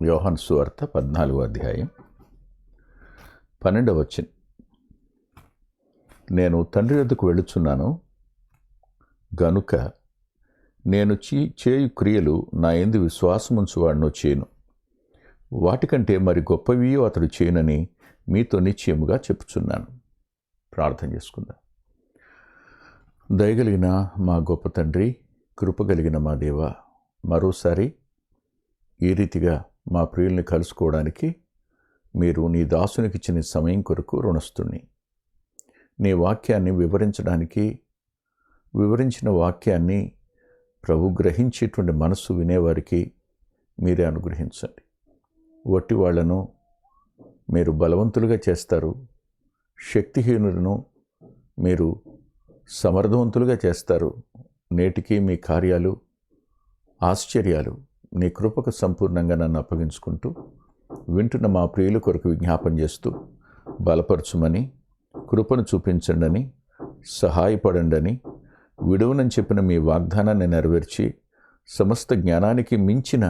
యోహాను సువార్త 14వ అధ్యాయం 12వ వచనం. నేను తండ్రి వద్దకు వెళుచున్నాను గనుక నేను చేయు క్రియలు నా యందు విశ్వాసముంచువాడునో చేయను, వాటికంటే మరి గొప్పవి అతడు చేయనని మీతో నిశ్చయముగా చెప్పుచున్నాను. ప్రార్థన చేసుకుందాం. దయగలిగిన మా గొప్ప తండ్రి, కృపగలిగిన మా దేవ, మరోసారి ఈ రీతిగా మా ప్రియుల్ని కలుసుకోవడానికి మీరు నీ దాసునికి ఇచ్చిన సమయం కొరకు రుణస్తుని. నీ వాక్యాన్ని వివరించిన వాక్యాన్ని ప్రభు గ్రహించేటువంటి మనస్సు వినేవారికి మీరే అనుగ్రహించండి. వట్టి వాళ్లను మీరు బలవంతులుగా చేస్తారు, శక్తిహీనులను మీరు సమర్థవంతులుగా చేస్తారు. నేటికి మీ కార్యాలు, ఆశ్చర్యాలు నీ కృపకు సంపూర్ణంగా నన్ను అప్పగించుకుంటూ వింటున్న మా ప్రియుల కొరకు విజ్ఞాపన చేస్తూ బలపరచుమని, కృపను చూపించండి, సహాయపడండి, విడువనని చెప్పిన మీ వాగ్దానాన్ని నెరవేర్చి సమస్త జ్ఞానానికి మించిన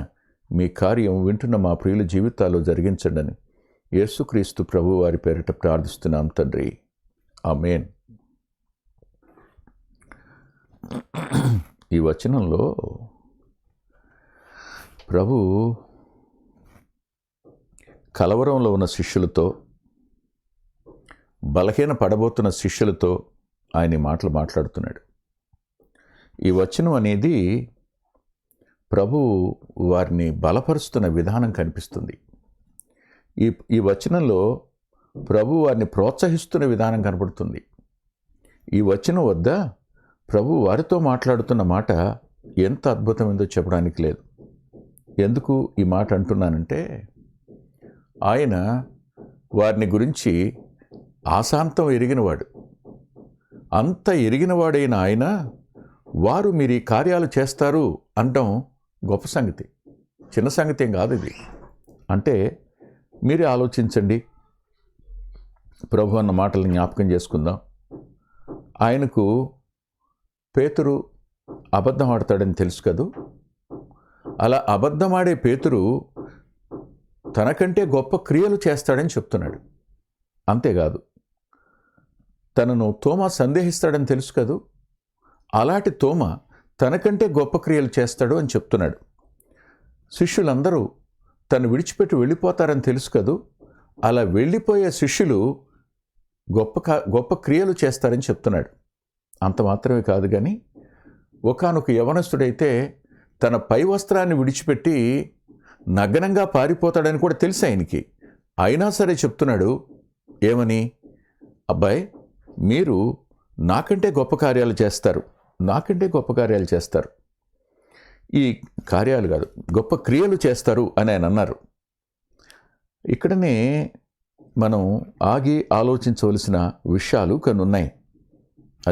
మీ కార్యం వింటున్న మా ప్రియుల జీవితాల్లో జరిగించండి. యేసుక్రీస్తు ప్రభు వారి పేరిట ప్రార్థిస్తున్నాం తండ్రి, ఆమేన్. ఈ వచనంలో ప్రభు కలవరంలో ఉన్న శిష్యులతో, బలహీన పడబోతున్న శిష్యులతో ఆయన మాటలు మాట్లాడుతున్నాడు. ఈ వచనం అనేది ప్రభు వారిని బలపరుస్తున్న విధానం కనిపిస్తుంది. ఈ వచనంలో ప్రభు వారిని ప్రోత్సహిస్తున్న విధానం కనబడుతుంది. ఈ వచనం వద్ద ప్రభు వారితో మాట్లాడుతున్న మాట ఎంత అద్భుతమైందో చెప్పడానికి లేదు. ఎందుకు ఈ మాట అంటున్నానంటే, ఆయన వారిని గురించి ఆశాంతం ఎరిగినవాడు. అంత ఎరిగినవాడైన ఆయన వారు మీరు ఈ కార్యాలు చేస్తారు అనడం గొప్ప సంగతి, చిన్న సంగతి ఏం కాదు ఇది. అంటే మీరే ఆలోచించండి. ప్రభు అన్న మాటలను జ్ఞాపకం చేసుకుందాం. ఆయనకు పేతురు అబద్ధం ఆడతాడని తెలుసు కదూ. అలా అబద్ధమాడే పేతురు తనకంటే గొప్ప క్రియలు చేస్తాడని చెప్తున్నాడు. అంతేకాదు, తనను తోమా సందేహిస్తాడని తెలుసు కదూ. అలాంటి తోమా తనకంటే గొప్ప క్రియలు చేస్తాడు అని చెప్తున్నాడు. శిష్యులందరూ తను విడిచిపెట్టి వెళ్ళిపోతారని తెలుసు కదూ. అలా వెళ్ళిపోయే శిష్యులు గొప్ప క్రియలు చేస్తారని చెప్తున్నాడు. అంత మాత్రమే కాదు కానీ, ఒకానొక యవనస్తుడైతే తన పై వస్త్రాన్ని విడిచిపెట్టి నగ్నంగా పారిపోతాడని కూడా తెలుసు ఆయనకి. అయినా సరే చెప్తున్నాడు ఏమని, అబ్బాయి మీరు నాకంటే గొప్ప కార్యాలు చేస్తారు, నాకంటే గొప్ప కార్యాలు చేస్తారు, ఈ కార్యాలు కాదు గొప్ప క్రియలు చేస్తారు అని ఆయన అన్నారు. ఇక్కడనే మనం ఆగి ఆలోచించవలసిన విషయాలు కొన్ని ఉన్నాయి.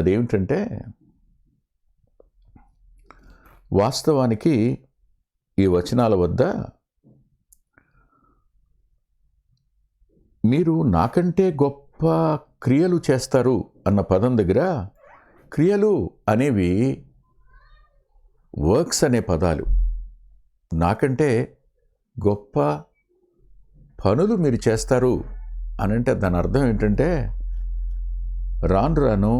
అదేమిటంటే, వాస్తవానికి ఈ వచనాల వద్ద మీరు నాకంటే గొప్ప క్రియలు చేస్తారు అన్న పదం దగ్గర క్రియలు అనేవి వర్క్స్ అనే పదాలు. నాకంటే గొప్ప పనులు మీరు చేస్తారు అని అంటే దాని అర్థం ఏంటంటే, రాను రాను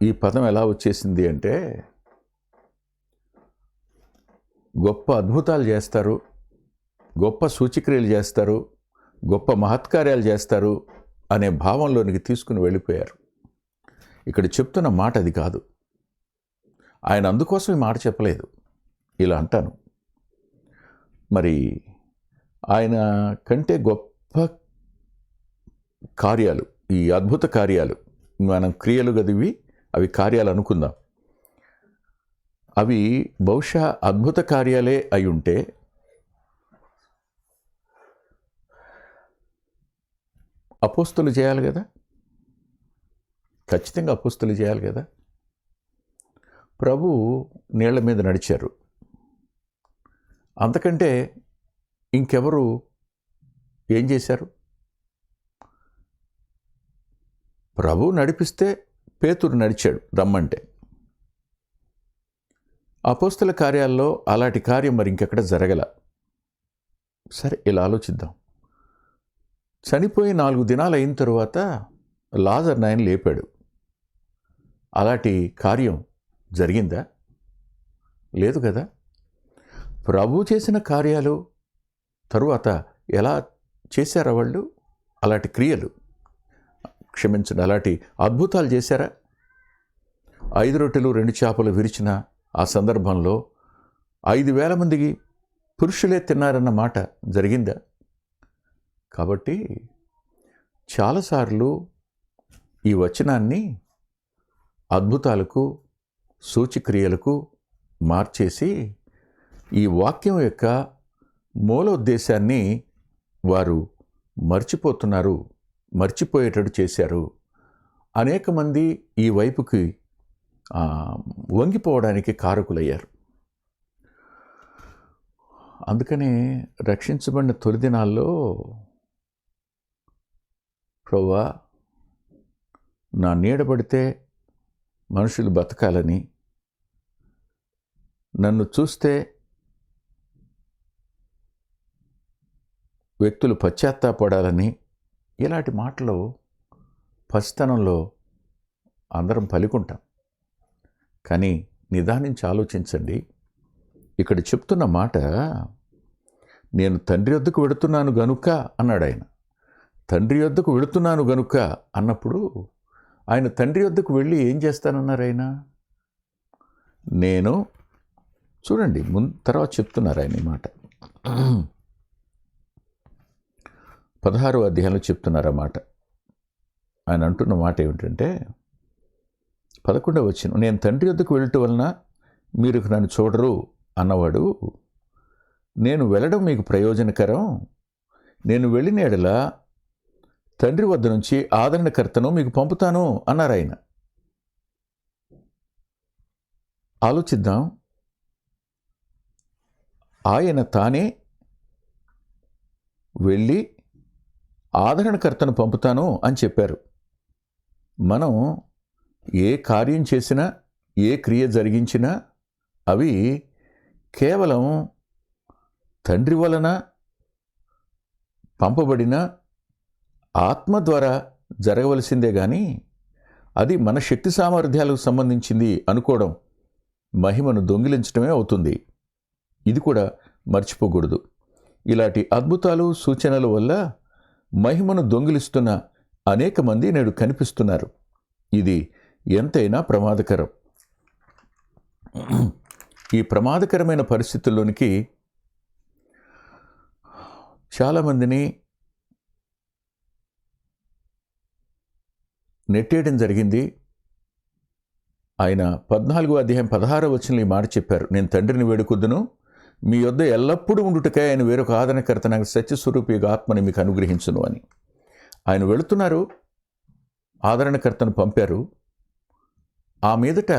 ఈ పదం ఎలా వచ్చేసింది అంటే, గొప్ప అద్భుతాలు చేస్తారు, గొప్ప సూచక్రియలు చేస్తారు, గొప్ప మహత్కార్యాలు చేస్తారు అనే భావంలోనికి తీసుకుని వెళ్ళిపోయారు. ఇక్కడ చెప్తున్న మాట అది కాదు. ఆయన అందుకోసం ఈ మాట చెప్పలేదు. ఇలా అంటాను, మరి ఆయన కంటే గొప్ప కార్యాలు, ఈ అద్భుత కార్యాలు, మనం క్రియలు గదివి అవి కార్యాలు అనుకుందాం. అవి బహుశా అద్భుత కార్యాలే అయి ఉంటే అపోస్తులు చేయాలి కదా, ఖచ్చితంగా అపోస్తులు చేయాలి కదా. ప్రభు నీళ్ల మీద నడిచారు, అంతకంటే ఇంకెవరు ఏం చేశారు? ప్రభు నడిపిస్తే పేతురు నడిచాడు రమ్మంటే. అపోస్తల కార్యాల్లో అలాంటి కార్యం మరి ఇంకెక్కడ జరగల. సరే, ఇలా ఆలోచిద్దాం. చనిపోయి 4 దినాలు అయిన తరువాత లాజర్ని ఆయన లేపాడు. అలాంటి కార్యం జరిగిందా? లేదు కదా. ప్రభు చేసిన కార్యాలు తరువాత ఎలా చేశారా వాళ్ళు? అలాంటి క్రియలు, క్షమించండి, అలాంటి అద్భుతాలు చేశారా? 5 రొట్టెలు 2 చేపలు విరిచిన ఆ సందర్భంలో 5,000 మందికి పురుషులే తిన్నారన్న మాట జరిగిందా? కాబట్టి చాలాసార్లు ఈ వచనాన్ని అద్భుతాలకు, సూచక్రియలకు మార్చేసి ఈ వాక్యం యొక్క మూలోద్దేశాన్ని వారు మర్చిపోతున్నారు, మర్చిపోయేటట్టు చేశారు. అనేక మంది ఈ వైపుకి వంగిపోవడానికి కారకులయ్యారు. అందుకనే రక్షించబడిన తొలి దినాల్లో ప్రభువా, నా నీడబడితే మనుషులు బతకాలని, నన్ను చూస్తే వ్యక్తులు పశ్చాత్తాపడాలని, ఇలాంటి మాటలు పసితనంలో అందరం పలుకుంటాం. కానీ నిదానించి ఆలోచించండి. ఇక్కడ చెప్తున్న మాట, నేను తండ్రి వద్దకు వెళుతున్నాను గనుక అన్నాడు ఆయన. తండ్రి వద్దకు వెళుతున్నాను గనుక అన్నప్పుడు ఆయన తండ్రి వద్దకు వెళ్ళి ఏం చేస్తానన్నారు ఆయన? నేను చూడండి, తర్వాత చెప్తున్నారు ఆయన ఈ మాట. 16వ అధ్యాయంలో చెప్తున్నారు ఆ మాట. ఆయన అంటున్న మాట ఏమిటంటే 11వ వచనం, నేను తండ్రి వద్దకు వెళ్ళటం వలన మీరు నన్ను చూడరు అన్నవాడు, నేను వెళ్ళడం మీకు ప్రయోజనకరం. నేను వెళ్ళిన ఎడల తండ్రి వద్ద నుంచి ఆదరణకర్తను మీకు పంపుతాను అన్నారు ఆయన. ఆలోచిద్దాం. ఆయన తానే వెళ్ళి ఆదరణకర్తను పంపుతాను అని చెప్పారు. మనం ఏ కార్యం చేసినా, ఏ క్రియ జరిగించినా అవి కేవలం తండ్రి వలన పంపబడిన ఆత్మ ద్వారా జరగవలసిందే కానీ అది మన శక్తి సామర్థ్యాలకు సంబంధించింది అనుకోవడం మహిమను దొంగిలించడమే అవుతుంది. ఇది కూడా మర్చిపోకూడదు. ఇలాంటి అద్భుతాలు, సూచనల వల్ల మహిమను దొంగిలిస్తున్న అనేక మంది నేడు కనిపిస్తున్నారు. ఇది ఎంతైనా ప్రమాదకరం. ఈ ప్రమాదకరమైన పరిస్థితుల్లోనికి చాలామందిని నెట్టేయడం జరిగింది. ఆయన 14వ అధ్యాయం 16వ వచనంలో ఈ మాట చెప్పారు, నేను తండ్రిని వేడుకొద్దును, మీ యొద్ద ఎల్లప్పుడూ ఉండుటకై ఆయన వేరొక ఆదరణకర్త నాకు సత్యస్వరూపి ఆత్మని మీకు అనుగ్రహించును అని. ఆయన వెళుతున్నారు, ఆదరణకర్తను పంపారు. ఆ మీదట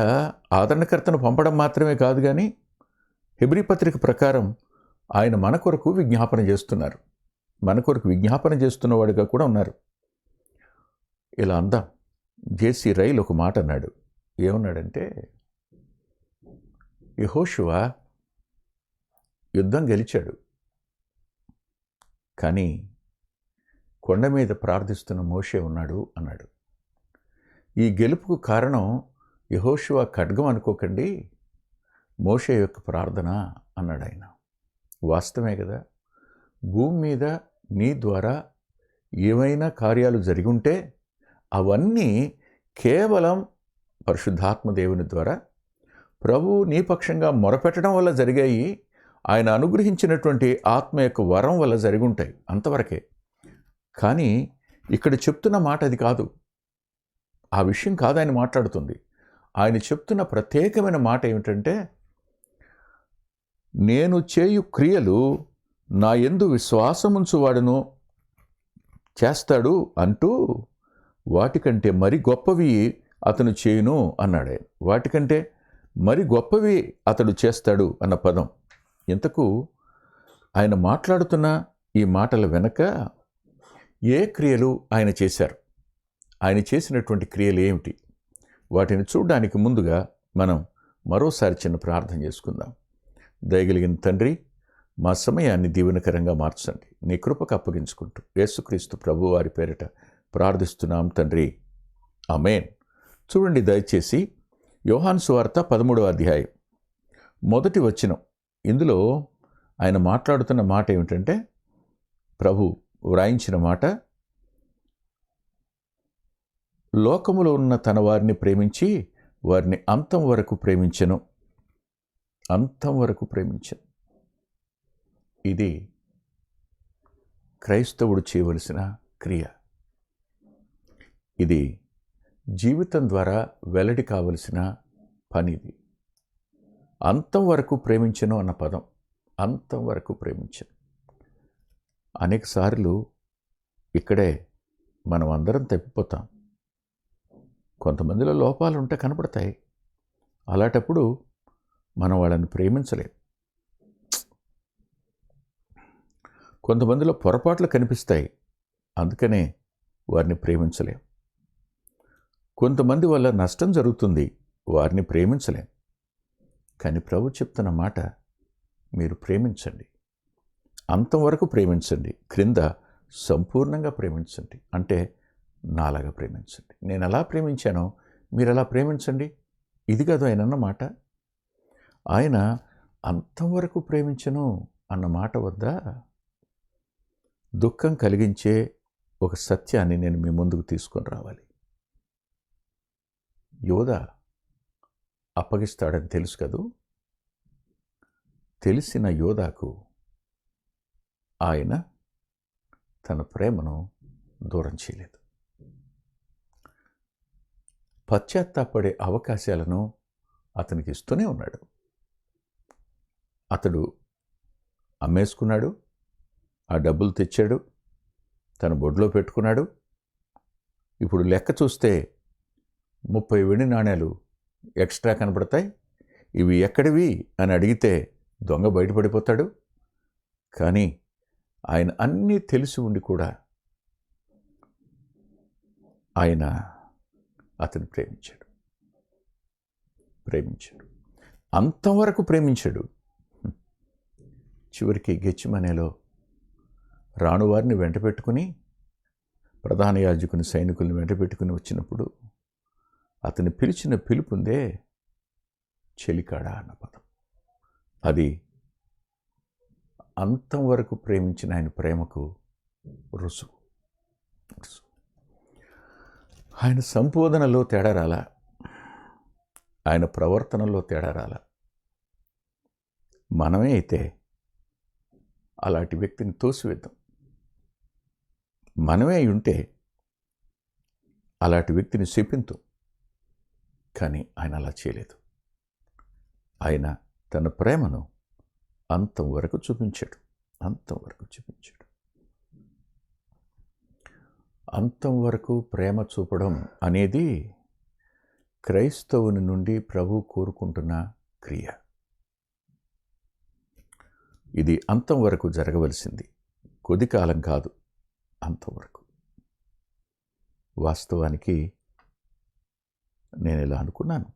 ఆదరణకర్తను పంపడం మాత్రమే కాదు కానీ హెబ్రీ పత్రిక ప్రకారం ఆయన మన కొరకు విజ్ఞాపన చేస్తున్నారు. మన కొరకు విజ్ఞాపన చేస్తున్నవాడిగా కూడా ఉన్నారు. ఇలా అందాం. జేసీ రైల్ ఒక మాట అన్నాడు. ఏమన్నాడంటే, యెహోషువ యుద్ధం గెలిచాడు, కానీ కొండ మీద ప్రార్థిస్తున్న మోషే ఉన్నాడు అన్నాడు. ఈ గెలుపుకు కారణం యెహోషువ ఖడ్గం అనుకోకండి, మోషే యొక్క ప్రార్థన అన్నాడు ఆయన. వాస్తవమే కదా. భూమి మీద నీ ద్వారా ఏవైనా కార్యాలు జరిగి ఉంటే అవన్నీ కేవలం పరిశుద్ధాత్మ దేవుని ద్వారా ప్రభువు నీ పక్షంగా మొరపెట్టడం వల్ల జరిగాయి. ఆయన అనుగ్రహించినటువంటి ఆత్మ యొక్క వరం వల్ల జరిగి ఉంటాయి, అంతవరకే. కానీ ఇక్కడ చెప్తున్న మాట అది కాదు. ఆ విషయం కాదు ఆయన మాట్లాడుతుంది. ఆయన చెప్తున్న ప్రత్యేకమైన మాట ఏమిటంటే, నేను చేయు క్రియలు నా యందు విశ్వాసముంచువాడును చేస్తాడు అంటూ వాటికంటే మరి గొప్పవి అతను చేయును అన్నాడే. వాటికంటే మరి గొప్పవి అతడు చేస్తాడు అన్న పదం. ఇంతకు ఆయన మాట్లాడుతున్న ఈ మాటల వెనక ఏ క్రియలు ఆయన చేశారు, ఆయన చేసినటువంటి క్రియలు ఏమిటి, వాటిని చూడడానికి ముందుగా మనం మరోసారి చిన్న ప్రార్థన చేసుకుందాం. దయగలిగిన తండ్రి, మా సమయాన్ని దీవెనకరంగా మార్చండి. నీ కృపకు అప్పగించుకుంటూ యేసుక్రీస్తు ప్రభు వారి పేరిట ప్రార్థిస్తున్నాం తండ్రి, ఆమేన్. చూడండి దయచేసి యోహాను సువార్త 13వ అధ్యాయం 1వ వచనం. ఇందులో ఆయన మాట్లాడుతున్న మాట ఏమిటంటే, ప్రభు వ్రాయించిన మాట, లోకములో ఉన్న తన వారిని ప్రేమించి వారిని అంతం వరకు ప్రేమించెను. అంతం వరకు ప్రేమించెను. ఇది క్రైస్తవుడు చేయవలసిన క్రియ. ఇది జీవితం ద్వారా వెల్లడి కావలసిన పనిది. అంతం వరకు ప్రేమించను అన్న పదం, అంతం వరకు ప్రేమించను. అనేక సార్లు ఇక్కడే మనం అందరం తప్పిపోతాం. కొంతమందిలో లోపాలు ఉంటే కనపడతాయి. అలాంటప్పుడు మనం వాళ్ళని ప్రేమించలేం. కొంతమందిలో పొరపాట్లు కనిపిస్తాయి, అందుకనే వారిని ప్రేమించలేం. కొంతమంది వల్ల నష్టం జరుగుతుంది, వారిని ప్రేమించలేం. కానీ ప్రభు చెప్తున్న మాట, మీరు ప్రేమించండి, అంతం వరకు ప్రేమించండి, క్రింద సంపూర్ణంగా ప్రేమించండి. అంటే నాలాగా ప్రేమించండి. నేను ఎలా ప్రేమించానో మీరు ఎలా ప్రేమించండి. ఇది కాదు ఆయన అన్న మాట. ఆయన అంతం వరకు ప్రేమించను అన్న మాట వద్ద దుఃఖం కలిగించే ఒక సత్యాన్ని నేను మీ ముందుకు తీసుకొని రావాలి. యోధ అప్పగిస్తాడని తెలుసు కదూ. తెలిసిన యోధాకు ఆయన తన ప్రేమను దూరం చేయలేదు. పశ్చాత్తాపడే అవకాశాలను అతనికి ఇస్తూనే ఉన్నాడు. అతడు అమ్మేసుకున్నాడు, ఆ డబ్బులు తెచ్చాడు, తన బొడ్లో పెట్టుకున్నాడు. ఇప్పుడు లెక్క చూస్తే 30 వెండి నాణేలు ఎక్స్ట్రా కనపడతాయి. ఇవి ఎక్కడివి అని అడిగితే దొంగ బయటపడిపోతాడు. కానీ ఆయన అన్నీ తెలిసి ఉండి కూడా ఆయన అతను ప్రేమించాడు. అంతవరకు ప్రేమించాడు. చివరికి గెత్సేమనేలో రాణువారిని వెంట పెట్టుకుని, ప్రధాన యాజకుని సైనికుల్ని వెంట పెట్టుకుని వచ్చినప్పుడు అతని పిలిచిన పిలుపుందే, చెలికాడా అన్న పదం. అది అంతం వరకు ప్రేమించిన ఆయన ప్రేమకు రుజువు. ఆయన సంబోధనలో తేడా రాలా, ఆయన ప్రవర్తనలో తేడా రాలా. మనమే అయితే అలాంటి వ్యక్తిని తోసివేద్దాం. మనమే అయి ఉంటే అలాంటి వ్యక్తిని శపింతు. కానీ ఆయన అలా చేయలేదు. ఆయన తన ప్రేమను అంతం వరకు చూపించాడు. అంతం వరకు చూపించాడు. అంతం వరకు ప్రేమ చూపడం అనేది క్రైస్తవుని నుండి ప్రభు కోరుకుంటున్న క్రియ. ఇది అంతం వరకు జరగవలసింది, కొద్ది కాలం కాదు, అంతం వరకు. వాస్తవానికి నేను ఇలా అనుకున్నాను,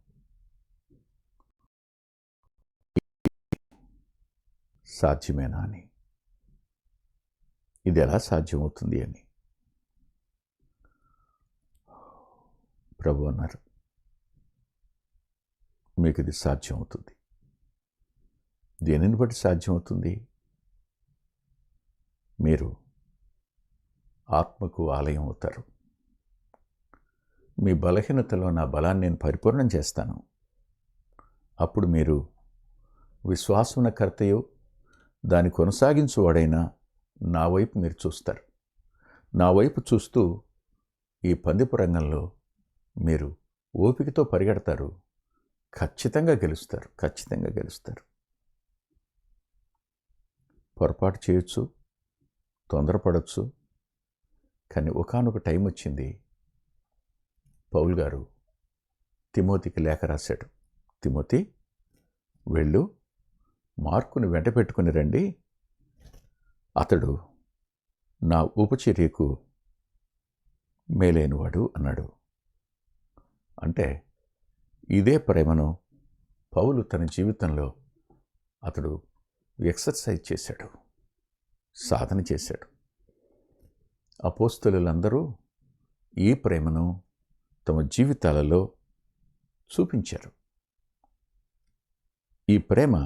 సాధ్యమేనా అని. ఇది ఎలా సాధ్యమవుతుంది అని ప్రభు అన్నారు, మీకు ఇది సాధ్యమవుతుంది. దేనిని బట్టి సాధ్యమవుతుంది? మీరు ఆత్మకు ఆలయం అవుతారు. మీ బలహీనతలో నా బలాన్ని నేను పరిపూర్ణం చేస్తాను. అప్పుడు మీరు విశ్వాసమునకర్తయు దాన్ని కొనసాగించువాడైనా నా వైపు మీరు చూస్తారు. నా వైపు చూస్తూ ఈ పందెపు రంగంలో మీరు ఓపికతో పరిగెడతారు. ఖచ్చితంగా గెలుస్తారు. ఖచ్చితంగా గెలుస్తారు. పొరపాటు చేయొచ్చు, తొందరపడవచ్చు. కానీ ఒకానొక టైం వచ్చింది. పౌలు గారు తిమోతికి లేఖ రాశాడు. తిమోతి, వెళ్ళు, మార్కుని వెంట పెట్టుకుని రండి. అతడు నా ఉపచర్యకు మేలైనవాడు అన్నాడు. అంటే ఇదే ప్రేమను పౌలు తన జీవితంలో అతడు ఎక్సర్సైజ్ చేశాడు, సాధన చేశాడు. అపోస్తలులందరూ ఈ ప్రేమను తమ జీవితాలలో చూపించారు. ఈ ప్రేమ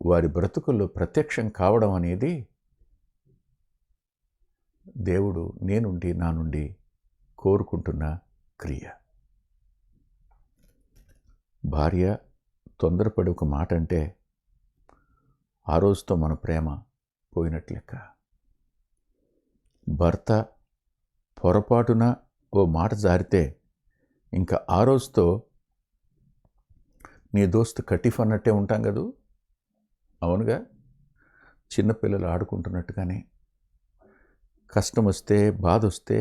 వారి బ్రతుకుల్లో ప్రత్యక్షం కావడం అనేది దేవుడు నా నుండి కోరుకుంటున్న క్రియ. భార్య తొందరపడి ఒక మాట అంటే ఆ రోజుతో మన ప్రేమ పోయినట్లు లెక్క. భర్త పొరపాటున ఓ మాట జారితే ఇంకా ఆ రోజుతో నీ దోస్తు కటిఫ్ అన్నట్టే ఉంటాం కదూ. అవునుగా, చిన్నపిల్లలు ఆడుకుంటున్నట్టుగానే కష్టం వస్తే, బాధ వస్తే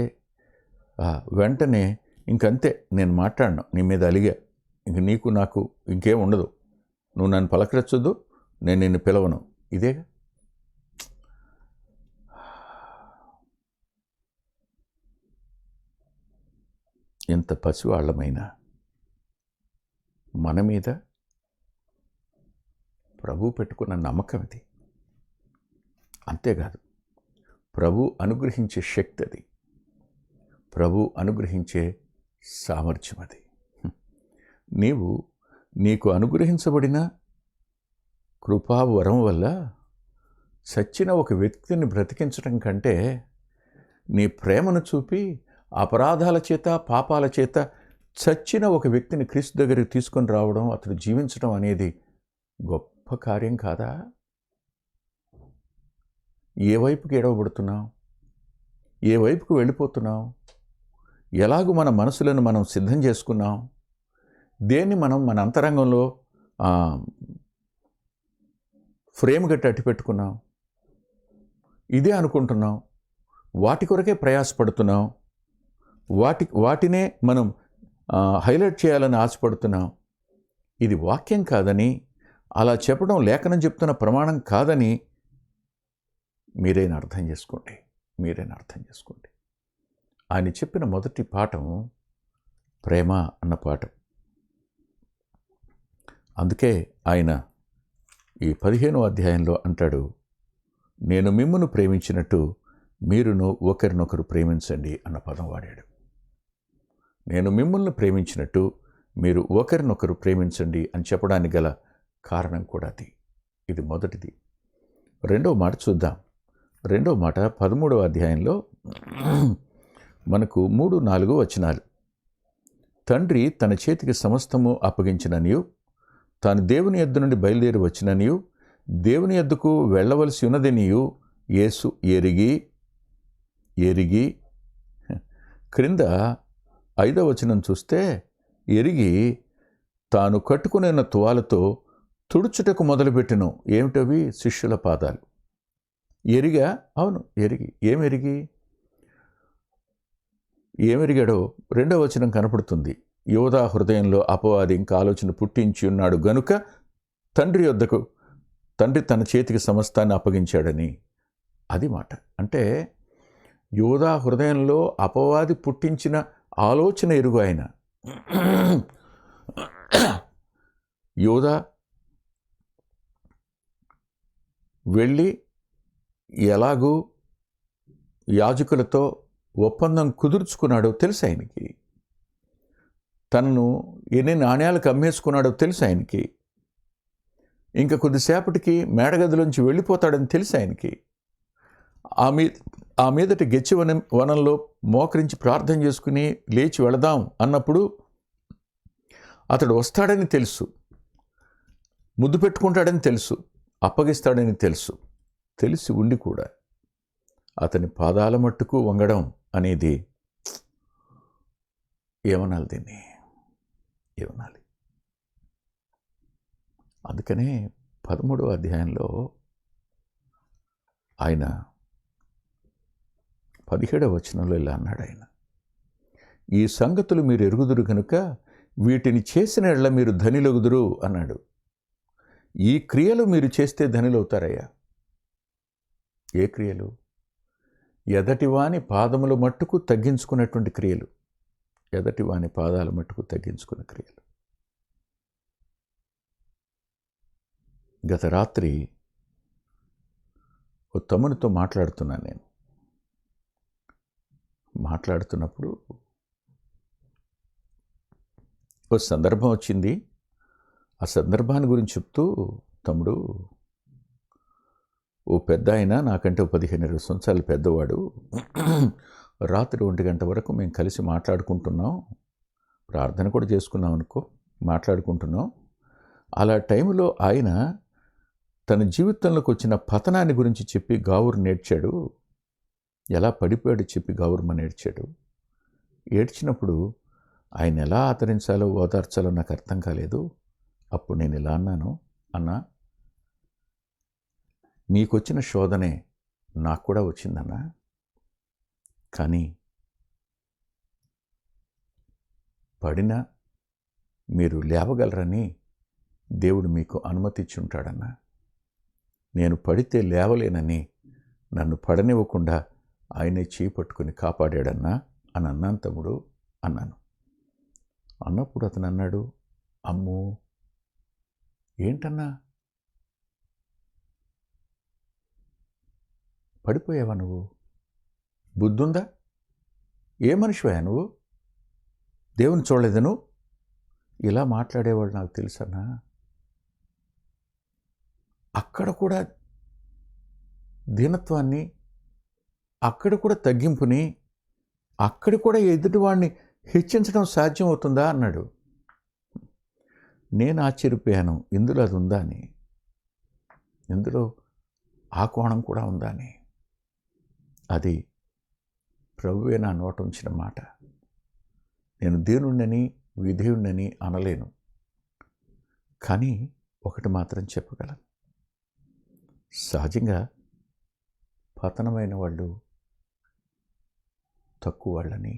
వెంటనే ఇంకంతే, నేను మాట్లాడను, నీ మీద అలిగా, ఇంక నీకు నాకు ఇంకేం ఉండదు, నువ్వు నన్ను పలకరించొద్దు, నేను నిన్ను పిలవను. ఇదేగా. ఎంత పసివాళ్ళమైనా మన మీద ప్రభు పెట్టుకున్న నమ్మకం ఇది. అంతేకాదు, ప్రభు అనుగ్రహించే శక్తి అది, ప్రభు అనుగ్రహించే సామర్థ్యం అది. నీకు అనుగ్రహించబడిన కృపావరం వల్ల చచ్చిన ఒక వ్యక్తిని బ్రతికించడం కంటే నీ ప్రేమను చూపి అపరాధాల చేత, పాపాల చేత చచ్చిన ఒక వ్యక్తిని క్రీస్తు దగ్గరికి తీసుకొని రావడం, అతడు జీవించడం అనేది గొప్ప కార్యం కాదా? ఏ వైపుకి ఎడవబడుతున్నావు? ఏ వైపుకు వెళ్ళిపోతున్నావు? ఎలాగూ మన మనసులను మనం సిద్ధం చేసుకున్నాం? దేన్ని మనం మన అంతరంగంలో ఫ్రేమ్ గట్టి అట్టి పెట్టుకున్నాం? ఇదే అనుకుంటున్నాం, వాటి కొరకే ప్రయాసపడుతున్నాం, వాటినే మనం హైలైట్ చేయాలని ఆశపడుతున్నాం. ఇది వాక్యం కాదని, అలా చెప్పడం లేఖనం చెప్తున్న ప్రమాణం కాదని మీరైనా అర్థం చేసుకోండి. ఆయన చెప్పిన మొదటి పాఠం ప్రేమ అన్న పాఠం. అందుకే ఆయన ఈ 15వ అధ్యాయంలో అంటాడు, నేను మిమ్మును ప్రేమించినట్టు మీరును ఒకరినొకరు ప్రేమించండి అన్న పదం వాడాడు. నేను మిమ్మల్ని ప్రేమించినట్టు మీరు ఒకరినొకరు ప్రేమించండి అని చెప్పడానికి గల కారణం కూడా అది. ఇది మొదటిది. రెండవ మాట చూద్దాం. రెండవ మాట 13వ అధ్యాయంలో మనకు 3-4 వచనాలు. తండ్రి తన చేతికి సమస్తము అప్పగించిననియు, తాను దేవుని యొద్ద నుండి బయలుదేరి వచ్చిననియు, దేవుని యొద్దకు వెళ్ళవలసి ఉన్నదనియు యేసు ఎరిగి క్రింద 5వ వచనం చూస్తే, ఎరిగి తాను కట్టుకున్న తువాలతో తుడుచుటకు మొదలుపెట్టెను. ఏమిటవి? శిష్యుల పాదాలు. ఎరిగా? అవును, ఎరిగి. ఏమెరిగాడో 2వ వచనం కనపడుతుంది. యోధా హృదయంలో అపవాది ఇంకా ఆలోచన పుట్టించి ఉన్నాడు గనుక తండ్రి తన చేతికి సమస్తాన్ని అప్పగించాడని. అది మాట. అంటే యోధా హృదయంలో అపవాది పుట్టించిన ఆలోచన ఎరుగు ఆయన. యోధా వెళ్ళి ఎలాగూ యాజకులతో ఒప్పందం కుదుర్చుకున్నాడో తెలుసు ఆయనకి. తనను ఎన్ని నాణ్యాలకు అమ్మేసుకున్నాడో తెలుసు ఆయనకి. ఇంకా కొద్దిసేపటికి మేడగదిలోంచి వెళ్ళిపోతాడని తెలుసు ఆయనకి. ఆ మీదటి గెచ్చి వనంలో మోకరించి ప్రార్థన చేసుకుని లేచి వెళదాం అన్నప్పుడు అతడు వస్తాడని తెలుసు, ముద్దు పెట్టుకుంటాడని తెలుసు, అప్పగిస్తాడని తెలిసి ఉండి కూడా అతని పాదాల మట్టుకు వంగడం అనేది ఏమనాలి? దీన్ని ఏమనాలి? అందుకనే 13వ అధ్యాయంలో ఆయన 17వ వచనంలో ఇలా అన్నాడు. ఆయన, ఈ సంగతులు మీరు ఎరుగుదురు కనుక వీటిని చేసిన ఎడల మీరు ధనిలగుదురు అన్నాడు. ఈ క్రియలు మీరు చేస్తే ధనిలవుతారయ్యా. ఏ క్రియలు? ఎదటివాని పాదముల మట్టుకు తగ్గించుకున్నటువంటి క్రియలు, ఎదటివాని పాదాల మట్టుకు తగ్గించుకున్న క్రియలు. గత రాత్రి ఓ తమ్మునితో మాట్లాడుతున్నాను నేను. మాట్లాడుతున్నప్పుడు ఓ సందర్భం వచ్చింది. ఆ సందర్భాన్ని గురించి చెప్తూ, తమ్ముడు, ఓ పెద్ద ఆయన, నాకంటే 15-20 సంవత్సరాలు పెద్దవాడు, రాత్రి 1 గంట వరకు మేము కలిసి మాట్లాడుకుంటున్నాం, ప్రార్థన కూడా చేసుకున్నాం అనుకో, మాట్లాడుకుంటున్నాం. అలా టైంలో ఆయన తన జీవితంలోకి వచ్చిన పతనాన్ని గురించి చెప్పి గావురు నేర్చాడు. ఎలా పడిపోయాడు చెప్పి గావురుమని ఏడ్చాడు. ఏడ్చినప్పుడు ఆయన ఎలా ఆదరించాలో ఓదార్చాలో నాకు అర్థం కాలేదు. అప్పుడు నేను ఇలా అన్నాను, అన్నా, మీకొచ్చిన శోధనే నాకు కూడా వచ్చిందన్నా, కానీ పడినా మీరు లేవగలరని దేవుడు మీకు అనుమతి ఇచ్చి ఉంటాడన్నా. నేను పడితే లేవలేనని నన్ను పడనివ్వకుండా ఆయనే చేయి పట్టుకుని కాపాడాడన్నా అని అన్నాను తమ్ముడు అన్నాను. అన్నప్పుడు అతను అన్నాడు, అమ్మో ఏంటన్నా, పడిపోయావా నువ్వు? బుద్ధుందా? ఏ మనిషివా నువ్వు? దేవుని చూడలేదు నువ్వు? ఇలా మాట్లాడేవాడు నాకు తెలుసన్నా. అక్కడ కూడా దీనత్వాన్ని, అక్కడ కూడా తగ్గింపుని, అక్కడ కూడా ఎదుటివాడిని హెచ్చించడం సాధ్యం అవుతుందా అన్నాడు. నేను ఆశ్చర్యపోయాను, ఇందులో అది ఉందా అని, ఇందులో ఆ కోణం కూడా ఉందా అని. అది ప్రభువే నా నోట ఉంచిన మాట. నేను దీనుణ్ణని విధేయుణ్ణని అనలేను, కానీ ఒకటి మాత్రం చెప్పగలను, సహజంగా పతనమైన వాళ్ళు తక్కువ వాళ్ళని,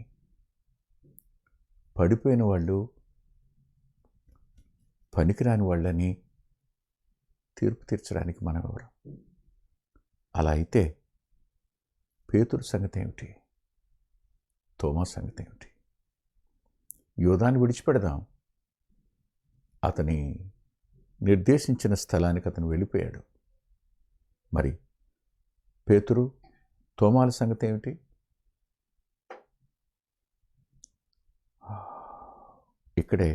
పడిపోయిన వాళ్ళు పనికిరాని వాళ్ళని తీర్పు తీర్చడానికి మనం ఎవరు? అలా అయితే పేతురు సంగతి ఏమిటి? తోమా సంగతి ఏమిటి? యోధాన్ని విడిచిపెడదాం, అతని నిర్దేశించిన స్థలానికి అతను వెళ్ళిపోయాడు. మరి పేతురు, తోమాల సంగతి ఏమిటి? ఇక్కడే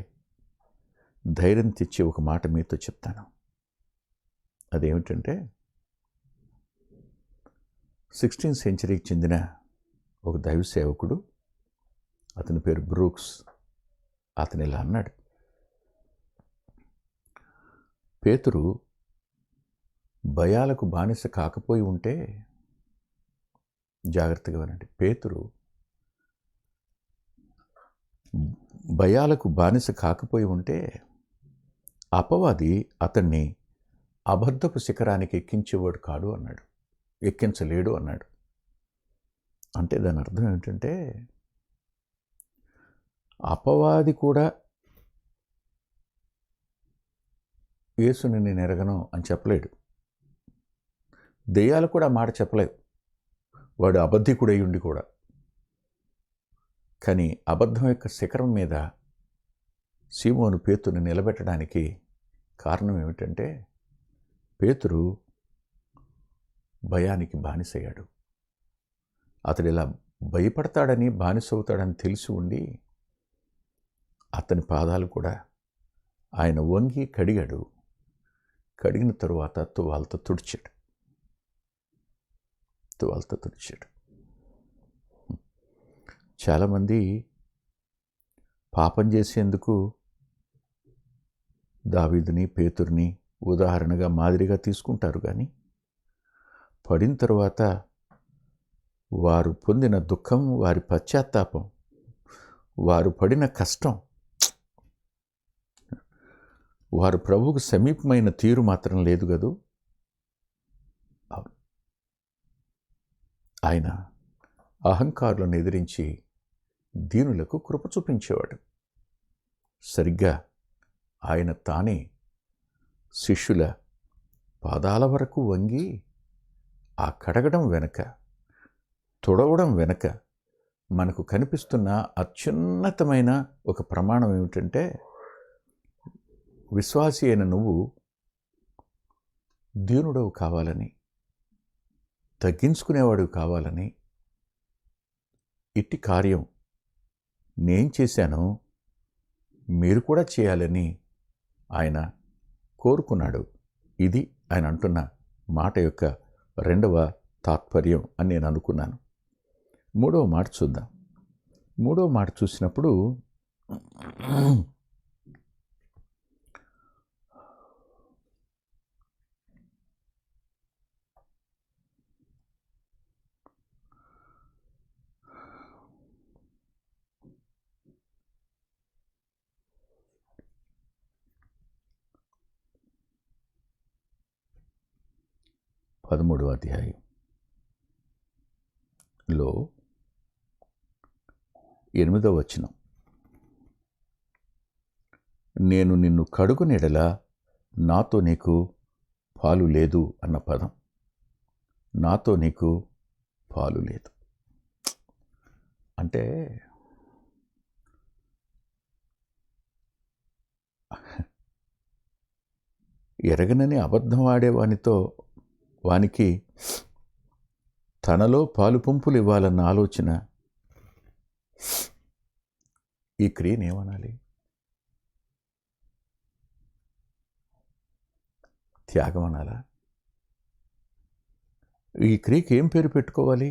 ధైర్యం తెచ్చి ఒక మాట మీతో చెప్తాను. అదేమిటంటే, 16th సెంచరీకి చెందిన ఒక దైవ సేవకుడు, అతని పేరు బ్రూక్స్. అతను ఇలా అన్నాడు, పేతురు భయాలకు బానిస కాకపోయి ఉంటే, జాగ్రత్తగా వినండి, పేతురు భయాలకు బానిస కాకపోయి ఉంటే అపవాది అతన్ని అబద్ధపు శిఖరానికి ఎక్కించేవాడు కాడు అన్నాడు, ఎక్కించలేడు అన్నాడు. అంటే దాని అర్థం ఏమిటంటే, అపవాది కూడా యేసుని నేను ఎరగను అని చెప్పలేడు. దెయ్యాలు కూడా మాట చెప్పలేవు, వాడు అబద్ధికుడై ఉండి కూడా. కానీ అబద్ధం యొక్క శిఖరం మీద సీమోను పేతురుని నిలబెట్టడానికి కారణం ఏమిటంటే, పేతురు భయానికి బానిసయ్యాడు. అతడు ఇలా భయపడతాడని, బానిసవుతాడని తెలిసి ఉండి అతని పాదాలు కూడా ఆయన వంగి కడిగాడు. కడిగిన తరువాత తువాల్తో తుడిచాడు. చాలామంది పాపం చేసేందుకు దావీదుని, పేతురుని ఉదాహరణగా, మాదిరిగా తీసుకుంటారు. కానీ పడిన తరువాత వారు పొందిన దుఃఖం, వారి పశ్చాత్తాపం, వారు పడిన కష్టం, వారు ప్రభువుకు సమీపమైన తీరు మాత్రం లేదు కదూ. ఆయన అహంకారులను ఎదిరించి దీనులకు కృప చూపించేవాడు. సరిగ్గా ఆయన తానే శిష్యుల పాదాల వరకు వంగి ఆ కడగడం వెనక, తుడవడం వెనక మనకు కనిపిస్తున్న అత్యున్నతమైన ఒక ప్రమాణం ఏమిటంటే, విశ్వాసి అయిన నువ్వు దీనుడవు కావాలని, తగ్గించుకునేవాడు కావాలని, ఇట్టి కార్యం నేను చేశానో మీరు కూడా చేయాలని ఆయన కోరుకున్నాడు. ఇది ఆయన అంటున్న మాట యొక్క రెండవ తాత్పర్యం అని నేను అనుకున్నాను. మూడవ మాట చూద్దాం. మూడవ మాట చూసినప్పుడు పదమూడవ అధ్యాయంలో 8వ వచనం, నేను నిన్ను కడుగునెడల నాతో నీకు పాలు లేదు అన్న పదం. నాతో నీకు పాలు లేదు అంటే ఎరగనని అబద్ధం ఆడేవానితో వానికి తనలో పాలు పంపులు ఇవ్వాలన్న ఆలోచన, ఈ క్రియనేమనాలి? త్యాగం అనాలా? ఈ క్రియకి ఏం పేరు పెట్టుకోవాలి?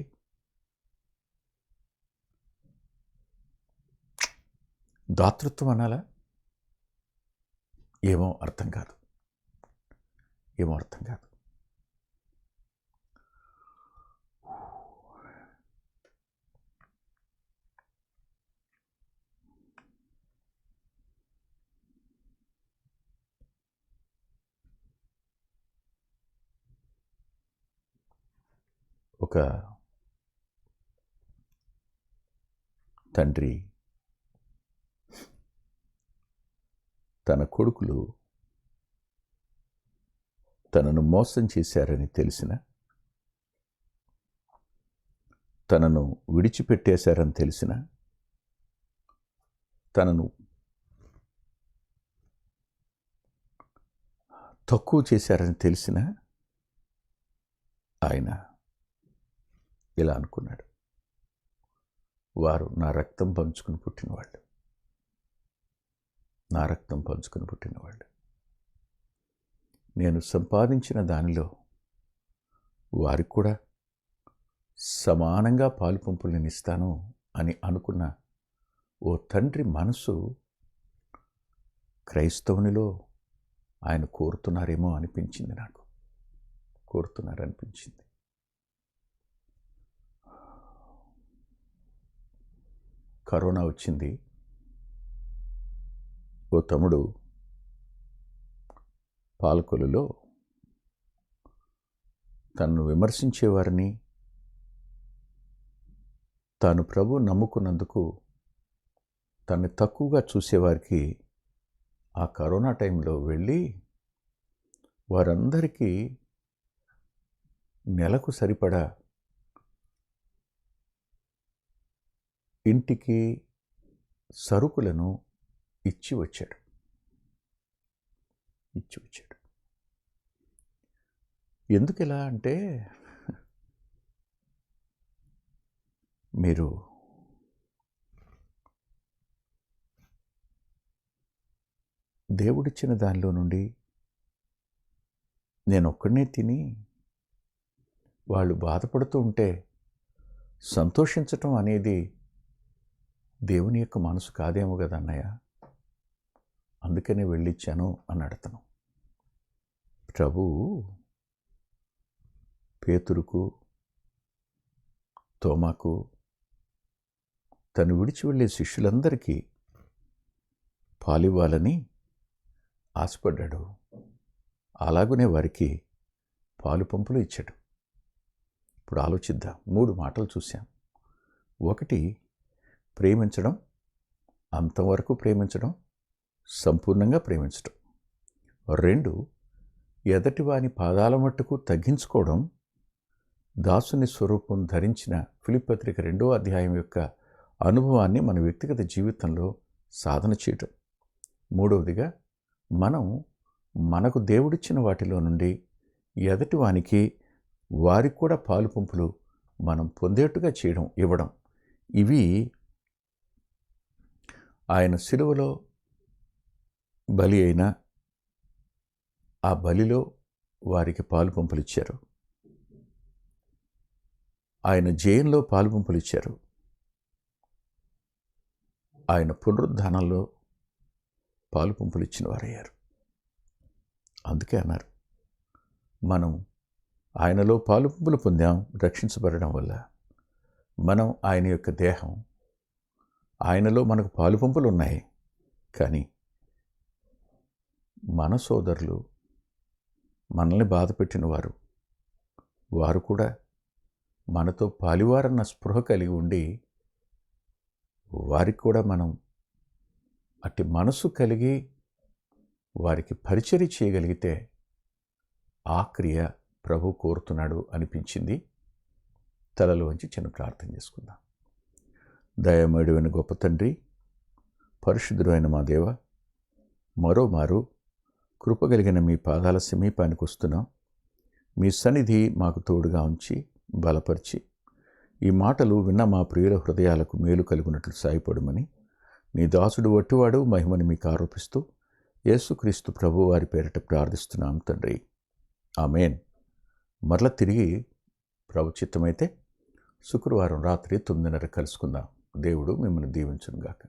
దాతృత్వం అనాలా? ఏమో అర్థం కాదు. ఒక తండ్రి తన కొడుకులు తనను మోసం చేశారని తెలిసిన, తనను విడిచిపెట్టేశారని తెలిసిన, తనను తక్కువ చేశారని తెలిసిన ఆయన ఇలా అనుకున్నాడు, వారు నా రక్తం పంచుకుని పుట్టినవాళ్ళు, నేను సంపాదించిన దానిలో వారికి కూడా సమానంగా పాలు పంపులు నేను ఇస్తాను అని అనుకున్న ఓ తండ్రి మనసు క్రైస్తవునిలో ఆయన కోరుతున్నారేమో అనిపించింది. నాకు కోరుతున్నారనిపించింది. కరోనా వచ్చింది. ఓ తమ్ముడు పాలకొలులో తనను విమర్శించేవారిని, తాను ప్రభు నమ్ముకున్నందుకు తనని తక్కువగా చూసేవారికి ఆ కరోనా టైంలో వెళ్ళి వారందరికీ నెలకు సరిపడా ఇంటికి సరుకులను ఇచ్చి వచ్చాడు. ఎందుకు ఇలా అంటే, మీరు దేవుడిచ్చిన దానిలో నుండి నేను ఒక్కడనే తిని వాళ్ళు బాధపడుతూ ఉంటే సంతోషించటం అనేది దేవుని యొక్క మనసు కాదేమో కదా అన్నయ్య, అందుకనే వెళ్ళిచ్చాను అన్నాడు అతను. ప్రభు పేతురుకు, తోమాకు, తను విడిచి వెళ్ళే శిష్యులందరికీ పాలివ్వాలని ఆశపడ్డాడు. అలాగనే వారికి పాలు పంపులు ఇచ్చాడు. ఇప్పుడు ఆలోచిద్దాం. 3 మాటలు చూసాం. 1, ప్రేమించడం, అంతవరకు ప్రేమించడం, సంపూర్ణంగా ప్రేమించడం. 2, ఎదటివాని పాదాల మట్టుకు తగ్గించుకోవడం, దాసుని స్వరూపం ధరించిన ఫిలిప్పీ పత్రిక 2వ అధ్యాయం యొక్క అనుభవాన్ని మన వ్యక్తిగత జీవితంలో సాధన చేయటం. 3వదిగా మనం మనకు దేవుడిచ్చిన వాటిలో నుండి ఎదటివానికి వారికి కూడా పాలు పంపులు మనం పొందేట్టుగా చేయడం, ఇవ్వడం, ఇవి ఆయన శిలువలో బలి అయిన ఆ బలిలో వారికి పాలు పంపులు ఇచ్చారు. ఆయన జయంలో పాలు పంపులు ఇచ్చారు. ఆయన పునరుద్ధానంలో పాలు పంపులు ఇచ్చిన వారయ్యారు. అందుకే అన్నారు, మనం ఆయనలో పాలు పంపులు పొందాం రక్షించబడడం వల్ల. మనం ఆయన యొక్క దేహం, ఆయనలో మనకు పాలు పంపులు ఉన్నాయి. కానీ మన సోదరులు, మనల్ని బాధ పెట్టిన వారు కూడా మనతో పాలివారన్న స్పృహ కలిగి ఉండి, వారికి కూడా మనం అట్టి మనసు కలిగి వారికి పరిచర్య చేయగలిగితే ఆ క్రియ ప్రభు కోరుతున్నాడు అనిపించింది. తలలో వంచి చిన్న ప్రార్థన చేసుకుందాం. దయామయుడైన గొప్ప తండ్రి, పరిశుద్ధుడైన మా దేవ, మరోమారు కృపగలిగిన మీ పాదాల సమీపానికి వస్తున్నాం. మీ సన్నిధి మాకు తోడుగా ఉంచి బలపరిచి, ఈ మాటలు విన్న మా ప్రియుల హృదయాలకు మేలు కలుగునట్లు సాయపడమని నీ దాసుడు వట్టివాడు మహిమని మీకు ఆరోపిస్తూ యేసుక్రీస్తు ప్రభు వారి పేరిట ప్రార్థిస్తున్నాం తండ్రి. ఆమేన్. మరల తిరిగి ప్రభు చిత్తమైతే శుక్రవారం రాత్రి 9:30 కలుసుకుందాం. దేవుడు మిమ్మల్ని దీవించును గాక.